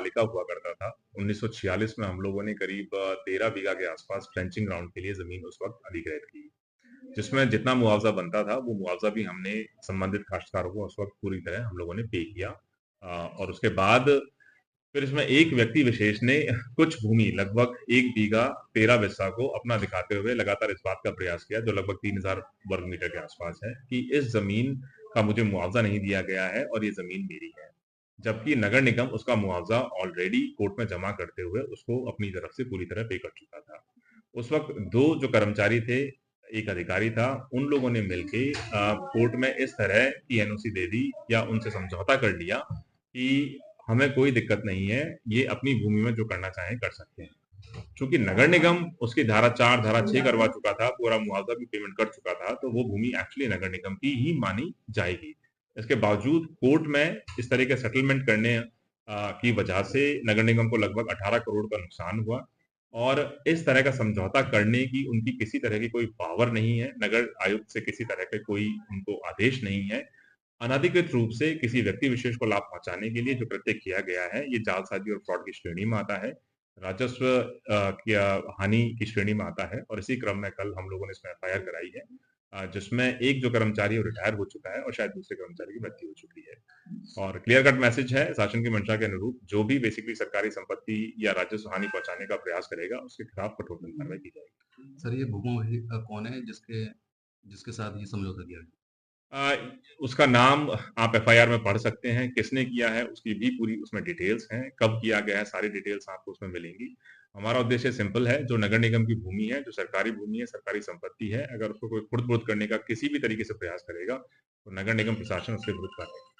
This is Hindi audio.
पालिका हुआ करता था। 1946 में हम लोगों ने करीब 13 बीघा के आसपास ट्रेंचिंग ग्राउंड के लिए ज़मीन उस वक़्त अधिग्रहित की, जिसमें जितना मुआवज़ा बनता था, वो मुआवज़ा भी हमने संबंधित काश्तकारों को उस वक़्त पूरी तरह हम लोगों ने पे किया। और उसके बाद फिर इसमें एक व्यक्ति विशेष ने कुछ भूमि लगभग 1 बीघा 13 बिस्सा को अपना दिखाते हुए लगातार इस बात का प्रयास किया, जो लगभग 3000 वर्ग मीटर के आसपास है, कि इस ज़मीन का मुझे मुआवज़ा नहीं दिया गया है और ये ज़मीन मेरी है। जबकि नगर निगम उसका मुआवज़ा ऑलरेडी कोर्ट में जमा करते हुए उसको अपनी तरफ से पूरी तरह पे कर चुका था। उस वक़्त 2 जो कर्मचारी थे, एक अधिकारी था, उन लोगों ने मिलके कोर्ट में इस तरह की एनओसी दे दी या उनसे समझौता कर लिया कि हमें कोई दिक्कत नहीं है, ये अपनी भूमि में जो करना चाहें कर सकते हैं। चूँकि नगर निगम उसकी धारा 4, धारा 6 करवा चुका था, पूरा मुआवज़ा भी पेमेंट कर चुका था, तो वो भूमि एक्चुअली नगर निगम की ही मानी जाएगी। इसके बावजूद कोर्ट में इस तरह के सेटलमेंट करने की वजह से नगर निगम को लगभग 18 करोड़ का नुकसान हुआ और इस तरह का समझौता करने की उनकी किसी तरह की कोई पावर नहीं है, नगर आयुक्त से किसी तरह के कोई उनको आदेश नहीं है। अनधिकृत रूप से किसी व्यक्ति विशेष को लाभ पहुँचाने के लिए जो कृत्य किया गया है, ये जालसाज़ी और फ्रॉड की श्रेणी में आता है। राजस्व की हानि की श्रेणी में आता है और इसी क्रम में कल हम लोगों ने इसमें एफआईआर कराई है, जिसमें एक जो कर्मचारी है वो रिटायर हो चुका है और शायद दूसरे कर्मचारी की मृत्यु हो चुकी है। और क्लियर कट मैसेज है शासन की मंशा के अनुरूप जो भी बेसिकली सरकारी संपत्ति या राजस्व हानि पहुँचाने का प्रयास करेगा, उसके खिलाफ कठोरतम कार्रवाई की जाएगी। सर ये भूमि कौन है जिसके जिसके साथ ये समझौता किया गया? अ, उसका नाम आप एफआईआर में पढ़ सकते हैं, किसने किया है उसकी भी पूरी उसमें डिटेल्स हैं, कब किया गया है सारी डिटेल्स आपको उसमें मिलेंगी। हमारा उद्देश्य सिंपल है, जो नगर निगम की भूमि है, जो सरकारी भूमि है, सरकारी संपत्ति है, अगर उसको कोई खुर्द-बुर्द करने का किसी भी तरीके से प्रयास करेगा, तो नगर निगम प्रशासन उसके विरुद्ध कार्रवाई